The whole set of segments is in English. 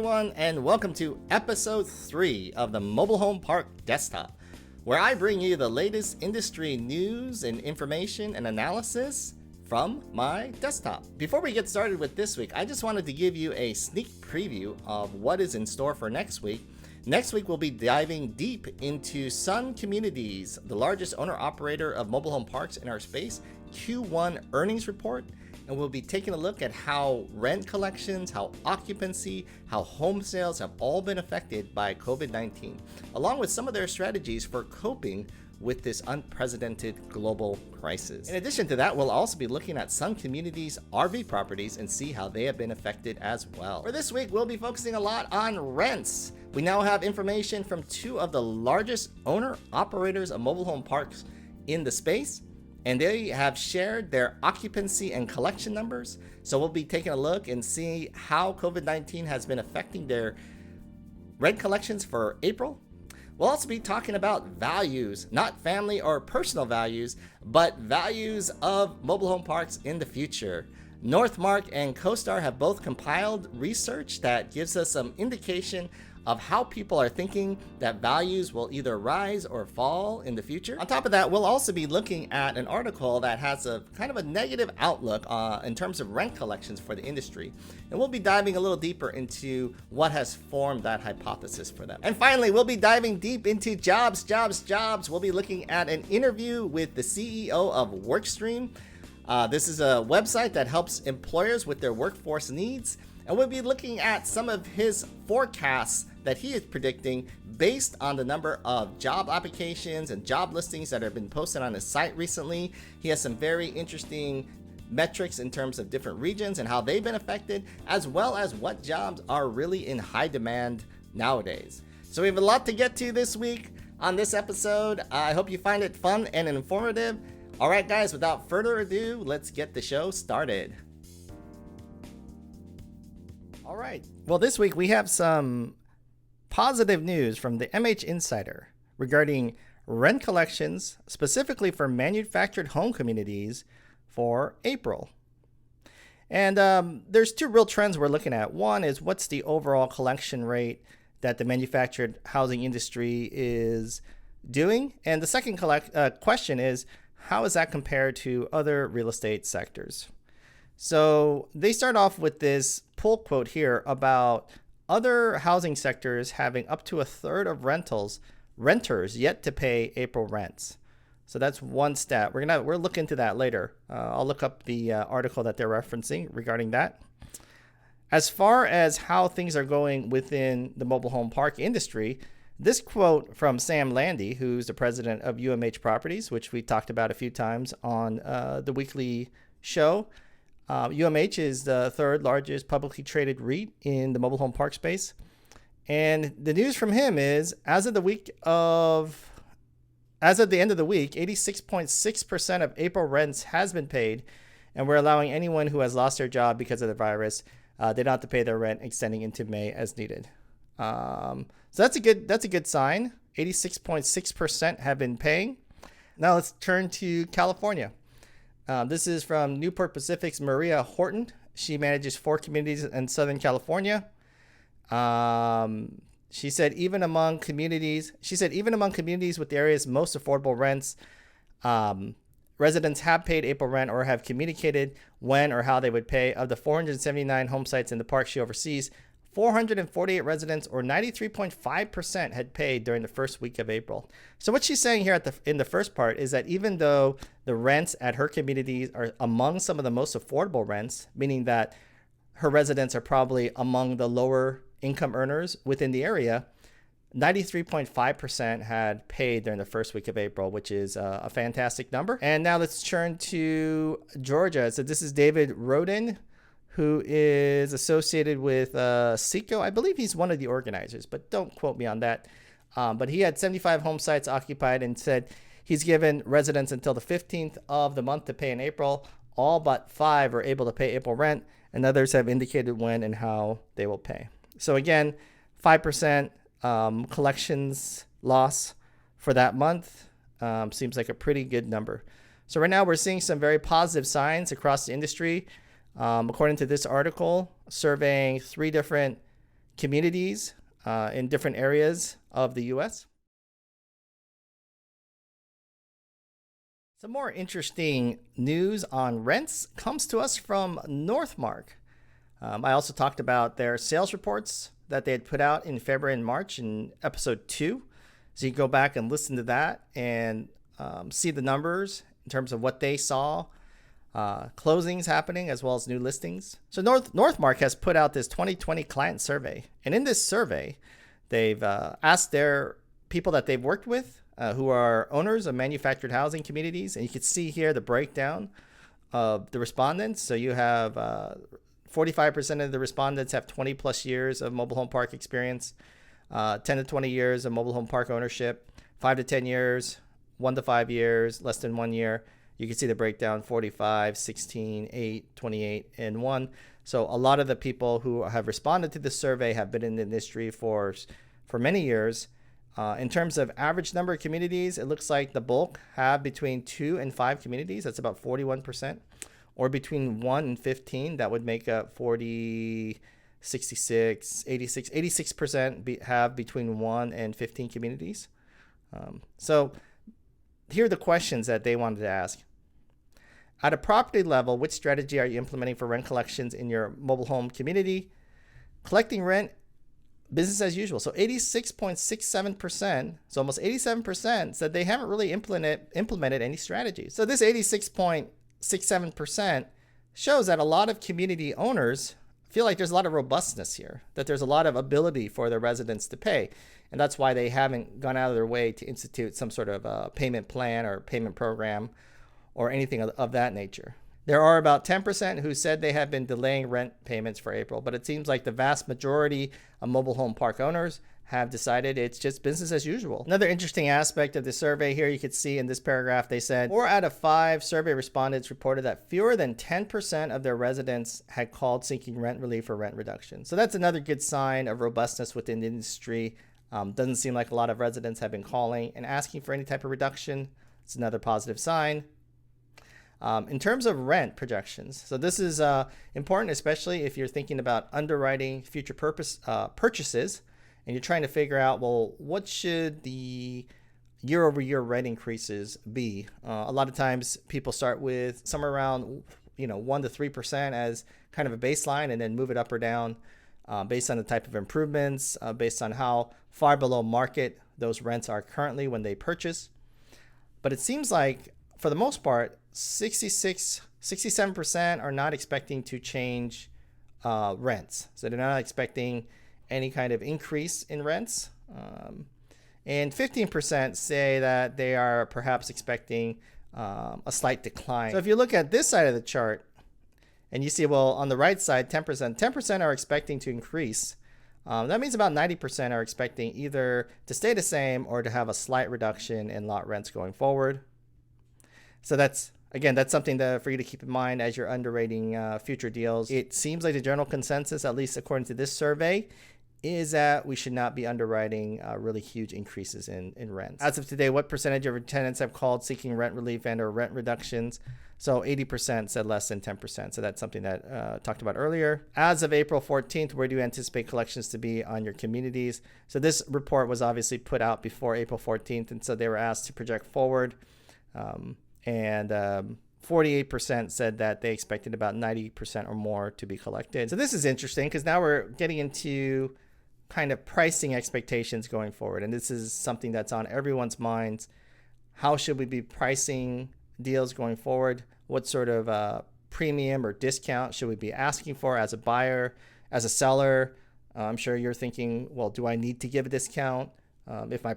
everyone, and welcome to episode 3 of the Mobile Home Park Desktop, where I bring you the latest industry news and information and analysis from my desktop. Before we get started with this week, I just wanted to give you a sneak preview of what is in store for next week. Next week, we'll be diving deep into Sun Communities, the largest owner-operator of mobile home parks in our space, Q1 earnings report. And we'll be taking a look at how rent collections, how occupancy, how home sales have all been affected by COVID-19, along with some of their strategies for coping with this unprecedented global crisis. In addition to that, we'll also be looking at Sun Communities' RV properties and see how they have been affected as well. For this week, we'll be focusing a lot on rents. We now have information from two of the largest owner-operators of mobile home parks in the space, and they have shared their occupancy and collection numbers. So we'll be taking a look and see how COVID-19 has been affecting their rent collections for April. We'll also be talking about values, not family or personal values, but values of mobile home parks in the future. Northmark and CoStar have both compiled research that gives us some indication of how people are thinking that values will either rise or fall in the future. On top of that, we'll also be looking at an article that has a kind of a negative outlook in terms of rent collections for the industry. And we'll be diving a little deeper into what has formed that hypothesis for them. And finally, we'll be diving deep into jobs. We'll be looking at an interview with the CEO of Workstream. This is a website that helps employers with their workforce needs. And we'll be looking at some of his forecasts that he is predicting based on the number of job applications and job listings that have been posted on his site recently. He has some very interesting metrics in terms of different regions and how they've been affected, as well as what jobs are really in high demand nowadays. So we have a lot to get to this week on this episode. I hope you find it fun and informative. All right, guys, without further ado, let's get the show started. All right. Well, this week we have some positive news from the MH Insider regarding rent collections, specifically for manufactured home communities for April. And there's two real trends we're looking at. One is what's the overall collection rate that the manufactured housing industry is doing? And the second question is, how is that compared to other real estate sectors? So they start off with this pull quote here about other housing sectors having up to a third of renters yet to pay April rents. So that's one stat. We'll look into that later. I'll look up the article that they're referencing regarding that. As far as how things are going within the mobile home park industry, this quote from Sam Landy, who's the president of UMH Properties, which we talked about a few times on the weekly show. UMH is the third largest publicly traded REIT in the mobile home park space. And the news from him is, as of the end of the week, 86.6% of April rents has been paid, and we're allowing anyone who has lost their job because of the virus, they don't have to pay their rent extending into May as needed. So that's a good sign. 86.6% have been paying. Now let's turn to California. This is from Newport Pacific's Maria Horton. She manages 4 communities in Southern California. She said even among communities with the area's most affordable rents, residents have paid April rent or have communicated when or how they would pay. Of the 479 home sites in the park she oversees, 448 residents, or 93.5%, had paid during the first week of April. So what she's saying here in the first part is that even though the rents at her communities are among some of the most affordable rents, meaning that her residents are probably among the lower income earners within the area, 93.5% had paid during the first week of April, which is a fantastic number. And now let's turn to Georgia. So this is David Roden, who is associated with SECO. I believe he's one of the organizers, but don't quote me on that. But he had 75 home sites occupied and said he's given residents until the 15th of the month to pay in April. All but 5 are able to pay April rent, and others have indicated when and how they will pay. So again, 5% collections loss for that month seems like a pretty good number. So right now we're seeing some very positive signs across the industry. According to this article, surveying 3 different communities in different areas of the US. Some more interesting news on rents comes to us from Northmark. I also talked about their sales reports that they had put out in February and March in episode 2. So you can go back and listen to that and see the numbers in terms of what they saw, closings happening as well as new listings. So Northmark has put out this 2020 client survey. And in this survey, they've asked their people that they've worked with who are owners of manufactured housing communities. And you can see here the breakdown of the respondents. So you have 45% of the respondents have 20 plus years of mobile home park experience, 10 to 20 years of mobile home park ownership, 5 to 10 years, 1 to 5 years, less than 1 year. You can see the breakdown 45, 16, 8, 28, and 1. So a lot of the people who have responded to this survey have been in the industry for many years. In terms of average number of communities, it looks like the bulk have between 2 and 5 communities. That's about 41%. Or between 1 and 15, that would make up 40, 66, 86, 86% have between 1 and 15 communities. So here are the questions that they wanted to ask. At a property level, which strategy are you implementing for rent collections in your mobile home community? Collecting rent, business as usual. So 86.67%, so almost 87% said they haven't really implemented any strategy. So this 86.67% shows that a lot of community owners feel like there's a lot of robustness here, that there's a lot of ability for their residents to pay. And that's why they haven't gone out of their way to institute some sort of payment plan or payment program or anything of that nature. There are about 10% who said they have been delaying rent payments for April, but it seems like the vast majority of mobile home park owners have decided it's just business as usual. Another interesting aspect of the survey here, you could see in this paragraph, they said 4 out of 5 survey respondents reported that fewer than 10% of their residents had called seeking rent relief or rent reduction. So that's another good sign of robustness within the industry. Doesn't seem like a lot of residents have been calling and asking for any type of reduction. It's another positive sign. In terms of rent projections, so this is important, especially if you're thinking about underwriting future purchases and you're trying to figure out, well, what should the year-over-year rent increases be? A lot of times people start with somewhere around 1 to 3% as kind of a baseline and then move it up or down based on the type of improvements, based on how far below market those rents are currently when they purchase. But it seems like for the most part, 67% are not expecting to change rents. So they're not expecting any kind of increase in rents. And 15% say that they are perhaps expecting a slight decline. So if you look at this side of the chart and you see, well, on the right side, 10% are expecting to increase. That means about 90% are expecting either to stay the same or to have a slight reduction in lot rents going forward. So that's something for you to keep in mind as you're underwriting future deals. It seems like the general consensus, at least according to this survey, is that we should not be underwriting really huge increases in rents. As of today, what percentage of your tenants have called seeking rent relief and or rent reductions? So 80% said less than 10%. So that's something that talked about earlier. As of April 14th, where do you anticipate collections to be on your communities? So this report was obviously put out before April 14th. And so they were asked to project forward. And 48% said that they expected about 90% or more to be collected. So this is interesting because now we're getting into kind of pricing expectations going forward. And this is something that's on everyone's minds. How should we be pricing deals going forward? What sort of premium or discount should we be asking for as a buyer, as a seller? I'm sure you're thinking, well, do I need to give a discount if my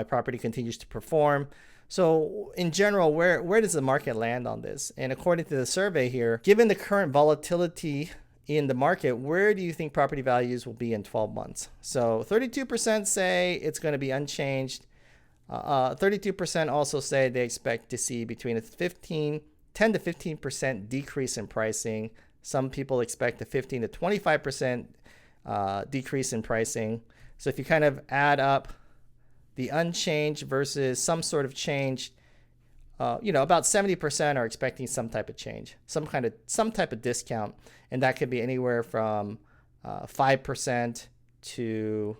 property continues to perform? So in general, where does the market land on this? And according to the survey here, given the current volatility in the market, where do you think property values will be in 12 months? So 32% say it's going to be unchanged. 32% also say they expect to see between a 10 to 15% decrease in pricing. Some people expect a 15 to 25% decrease in pricing. So if you kind of add up the unchanged versus some sort of change, about 70% are expecting some type of change, some type of discount, and that could be anywhere from 5% to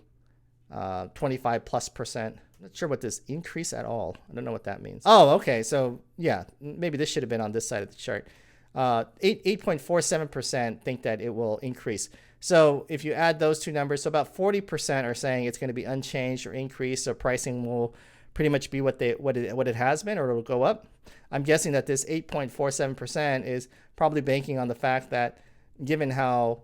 25+%. Not sure what this increase at all. I don't know what that means. Oh, okay. So yeah, maybe this should have been on this side of the chart. 8.47% think that it will increase. So if you add those two numbers, so about 40% are saying it's going to be unchanged or increase. So pricing will pretty much be what it has been, or it'll go up. I'm guessing that this 8.47% is probably banking on the fact that given how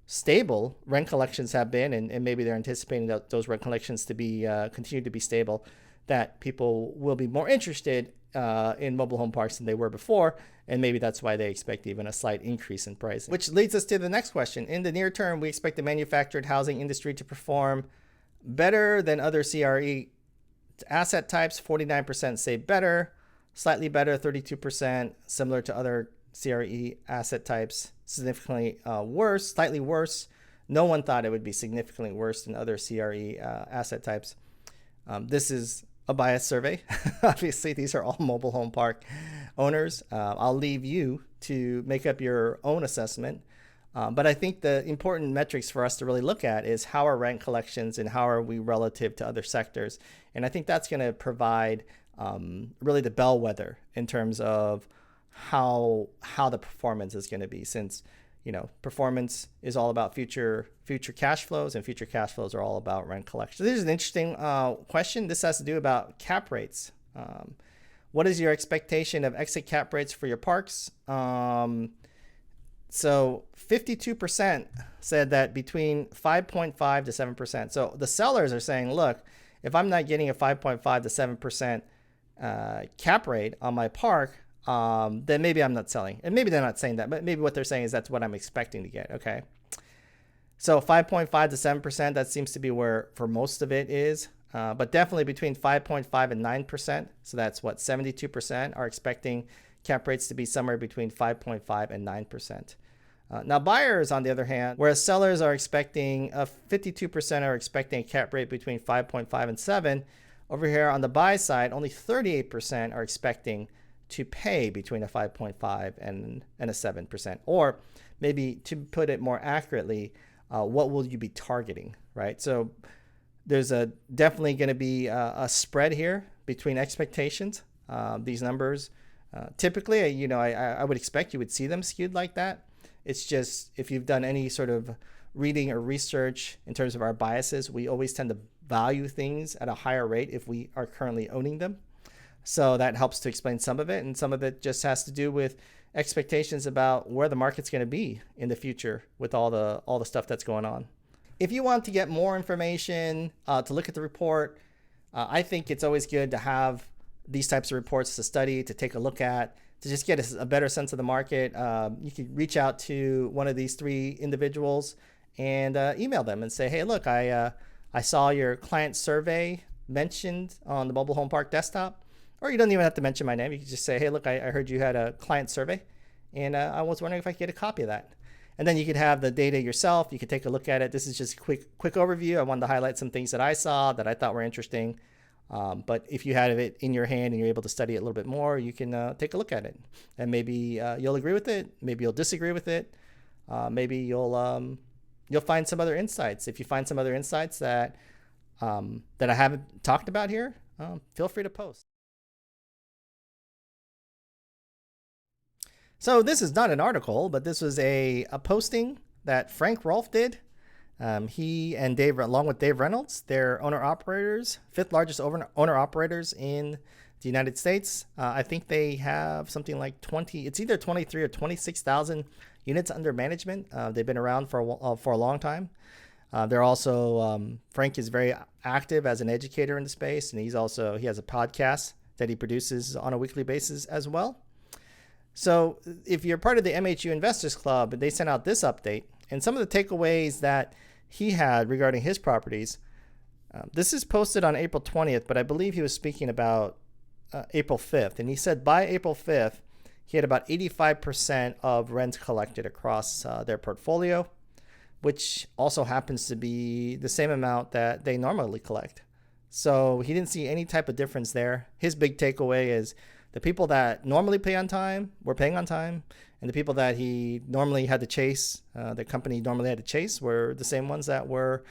stable rent collections have been, and maybe they're anticipating those rent collections to be continue to be stable, that people will be more interested in mobile home parks than they were before, and maybe that's why they expect even a slight increase in pricing. Which leads us to the next question. In the near term, we expect the manufactured housing industry to perform better than other CRE asset types. 49% say better, slightly better, 32%, similar to other CRE asset types, significantly worse, slightly worse. No one thought it would be significantly worse than other CRE asset types. This is a biased survey. Obviously, these are all mobile home park owners. I'll leave you to make up your own assessment. But I think the important metrics for us to really look at is how are rent collections and how are we relative to other sectors. And I think that's going to provide really the bellwether in terms of how the performance is going to be, since performance is all about future cash flows, and future cash flows are all about rent collection. So this is an interesting question. This has to do about cap rates. What is your expectation of exit cap rates for your parks? So 52% said that between 5.5 to 7%. So the sellers are saying, look, if I'm not getting a 5.5 to 7% cap rate on my park, then maybe I'm not selling. And maybe they're not saying that, but maybe what they're saying is that's what I'm expecting to get. Okay. So 5.5 to 7%, that seems to be where for most of it is, but definitely between 5.5 and 9%. So that's what 72% are expecting cap rates to be somewhere between 5.5 and 9%. Now buyers, on the other hand, whereas sellers are expecting 52% are expecting a cap rate between 5.5 and 7. Over here on the buy side, only 38% are expecting to pay between a 5.5 and a 7%. Or maybe to put it more accurately, what will you be targeting, right? So there's definitely going to be a spread here between expectations. These numbers, typically, I would expect you would see them skewed like that. It's just, if you've done any sort of reading or research in terms of our biases, we always tend to value things at a higher rate if we are currently owning them. So that helps to explain some of it. And some of it just has to do with expectations about where the market's going to be in the future with all the stuff that's going on. If you want to get more information, to look at the report, I think it's always good to have these types of reports to study, to take a look at, to just get a better sense of the market. You can reach out to one of these three individuals and email them and say, hey, look, I saw your client survey mentioned on the mobile home park desktop. Or you don't even have to mention my name. You can just say, hey, look, I heard you had a client survey, and I was wondering if I could get a copy of that. And then you could have the data yourself. You could take a look at it. This is just a quick overview. I wanted to highlight some things that I saw that I thought were interesting. But if you have it in your hand and you're able to study it a little bit more, you can take a look at it. And maybe you'll agree with it. Maybe you'll disagree with it. Maybe you'll find some other insights. If you find some other insights that I haven't talked about here, feel free to post. So this is not an article, but this was a posting that Frank Rolfe did. He and Dave, along with Dave Reynolds, they're owner-operators, fifth largest owner-operators in the United States. I think they have something like it's either 23 or 26,000 units under management. They've been around for a long time. They're also, Frank is very active as an educator in the space, and he has a podcast that he produces on a weekly basis as well. So if you're part of the MHU Investors Club, they sent out this update, and some of the takeaways that he had regarding his properties. This is posted on April 20th, but I believe he was speaking about April 5th. And he said by April 5th, he had about 85% of rents collected across their portfolio, which also happens to be the same amount that they normally collect. So he didn't see any type of difference there. His big takeaway is the people that normally pay on time were paying on time, and the people that he normally had to chase, the company normally had to chase, were the same ones that were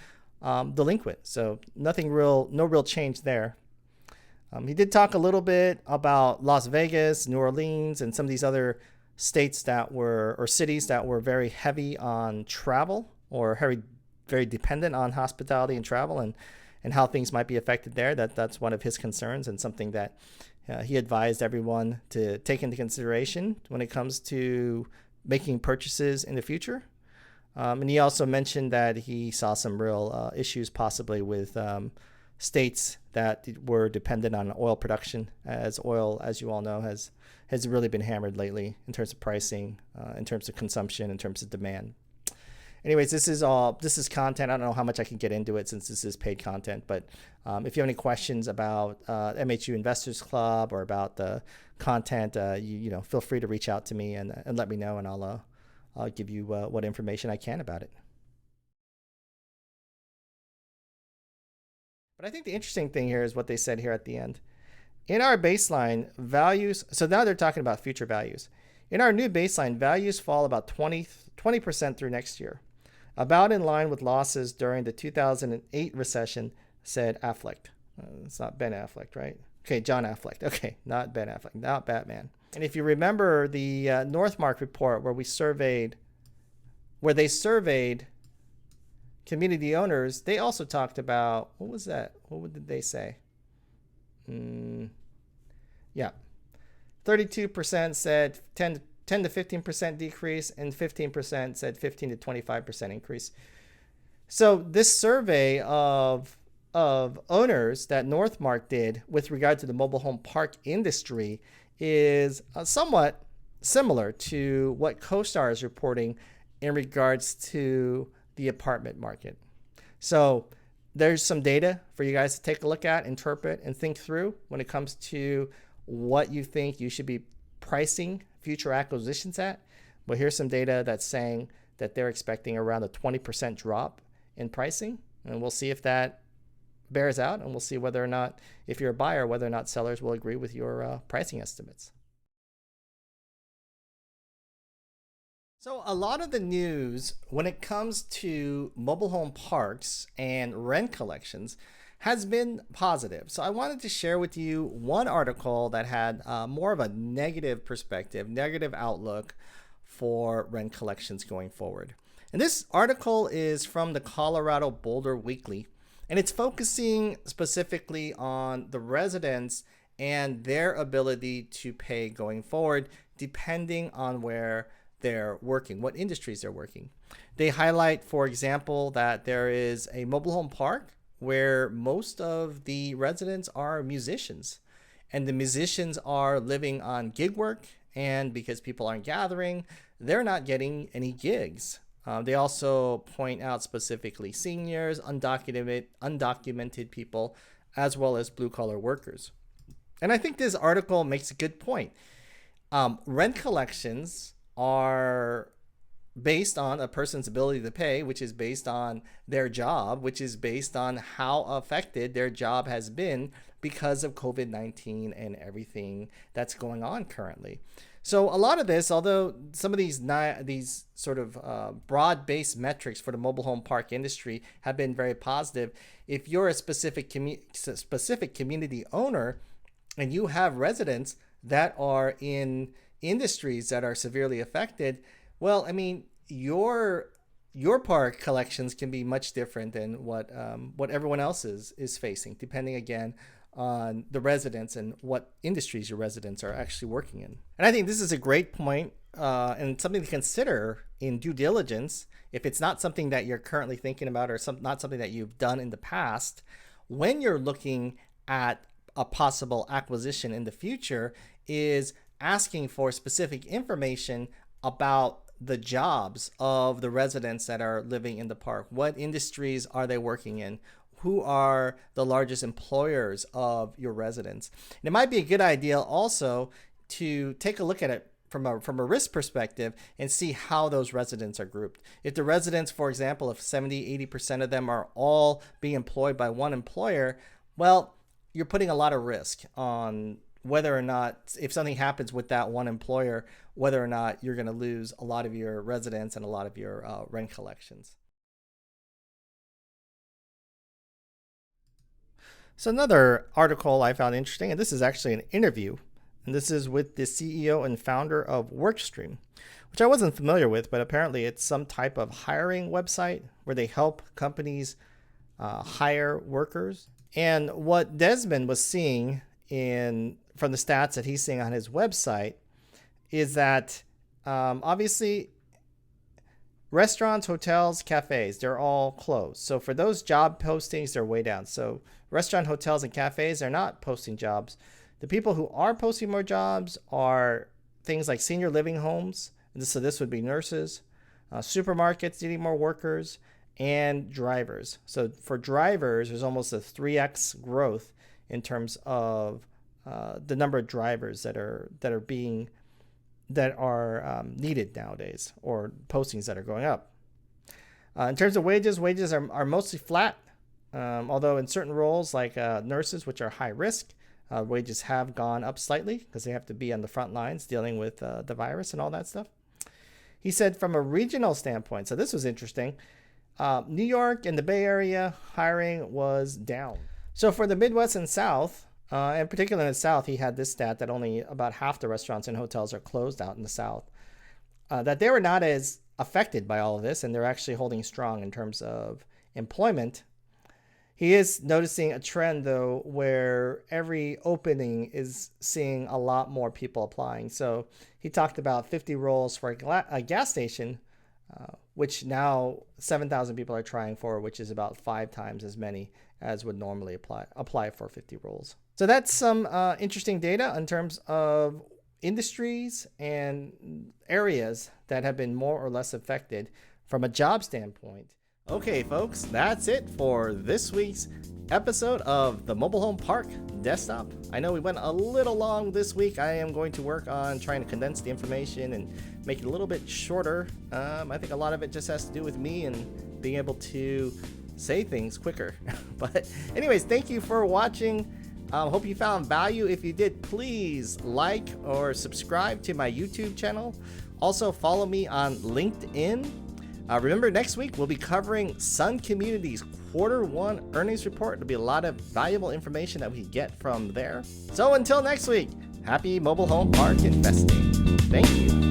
delinquent. So no real change there. He did talk a little bit about Las Vegas, New Orleans, and some of these other states or cities that were very heavy on travel or very dependent on hospitality and travel, and how things might be affected there. That's one of his concerns, and something that he advised everyone to take into consideration when it comes to making purchases in the future. And he also mentioned that he saw some real issues possibly with states that were dependent on oil production, as oil, as you all know, has really been hammered lately in terms of pricing, in terms of consumption, in terms of demand. Anyways, this is content. I don't know how much I can get into it since this is paid content, but if you have any questions about MHU Investors Club or about the content, feel free to reach out to me and let me know, and I'll give you what information I can about it. But I think the interesting thing here is what they said here at the end. In our baseline, values, so now they're talking about future values. In our new baseline, values fall about 20% through next year, about in line with losses during the 2008 recession, said Affleck. It's not Ben Affleck, right? Okay, John Affleck. Okay, not Ben Affleck, not Batman. And if you remember the Northmark report where they surveyed community owners, they also talked about, what was that? What did they say? Yeah, 32% said 10 to 15% decrease, and 15% said 15 to 25% increase. So this survey of owners that Northmark did with regard to the mobile home park industry is somewhat similar to what CoStar is reporting in regards to the apartment market. So there's some data for you guys to take a look at, interpret, and think through when it comes to what you think you should be pricing future acquisitions at. Well, here's some data that's saying that they're expecting around a 20% drop in pricing, and we'll see if that bears out, and we'll see whether or not, if you're a buyer, whether or not sellers will agree with your pricing estimates. So a lot of the news when it comes to mobile home parks and rent collections has been positive. So I wanted to share with you one article that had more of a negative perspective, negative outlook for rent collections going forward. And this article is from the Colorado Boulder Weekly, and it's focusing specifically on the residents and their ability to pay going forward, depending on where they're working, what industries they're working. They highlight, for example, that there is a mobile home park where most of the residents are musicians, and the musicians are living on gig work, and because people aren't gathering, they're not getting any gigs. They also point out specifically seniors, undocumented people, as well as blue-collar workers. And I think this article makes a good point. Rent collections are based on a person's ability to pay, which is based on their job, which is based on how affected their job has been because of COVID-19 and everything that's going on currently. So a lot of this, although some of these sort of broad-based metrics for the mobile home park industry have been very positive, if you're a specific community owner and you have residents that are in industries that are severely affected, well, I mean, your park collections can be much different than what everyone else is facing, depending again on the residents and what industries your residents are actually working in. And I think this is a great point and something to consider in due diligence if it's not something that you're currently thinking about or not something that you've done in the past. When you're looking at a possible acquisition in the future, is asking for specific information about the jobs of the residents that are living in the park. What industries are they working in? Who are the largest employers of your residents? And it might be a good idea also to take a look at it from a risk perspective and see how those residents are grouped. If the residents, for example, if 70-80% of them are all being employed by one employer, well, you're putting a lot of risk on whether or not, if something happens with that one employer, whether or not you're going to lose a lot of your residents and a lot of your rent collections. So another article I found interesting, and this is actually an interview, and this is with the CEO and founder of WorkStream, which I wasn't familiar with, but apparently it's some type of hiring website where they help companies hire workers. And what Desmond was seeing from the stats that he's seeing on his website is that obviously restaurants, hotels, cafes, they're all closed. So for those job postings, they're way down. So restaurant, hotels, and cafes are not posting jobs. The people who are posting more jobs are things like senior living homes. So this would be nurses, supermarkets needing more workers, and drivers. So for drivers, there's almost a 3x growth in terms of the number of drivers that are needed nowadays, or postings that are going up. In terms of wages are mostly flat, although in certain roles like nurses, which are high risk, wages have gone up slightly because they have to be on the front lines dealing with the virus and all that stuff. He said from a regional standpoint, so this was interesting, New York and the Bay Area hiring was down. So for the Midwest and South, and particularly in the South, he had this stat that only about half the restaurants and hotels are closed out in the South, that they were not as affected by all of this, and they're actually holding strong in terms of employment. He is noticing a trend, though, where every opening is seeing a lot more people applying. So he talked about 50 roles for a gas station, which now 7,000 people are trying for, which is about 5 times as many as would normally apply for 50 roles. So that's some interesting data in terms of industries and areas that have been more or less affected from a job standpoint. Okay, folks, that's it for this week's episode of the Mobile Home Park Desktop. I know we went a little long this week. I am going to work on trying to condense the information and make it a little bit shorter. I think a lot of it just has to do with me and being able to say things quicker. But anyways, thank you for watching. Hope you found value. If you did, please like or subscribe to my YouTube channel. Also, follow me on LinkedIn. Remember, next week we'll be covering Sun Community's Q1 earnings report. There'll be a lot of valuable information that we get from there. So until next week, happy mobile home park investing. Thank you.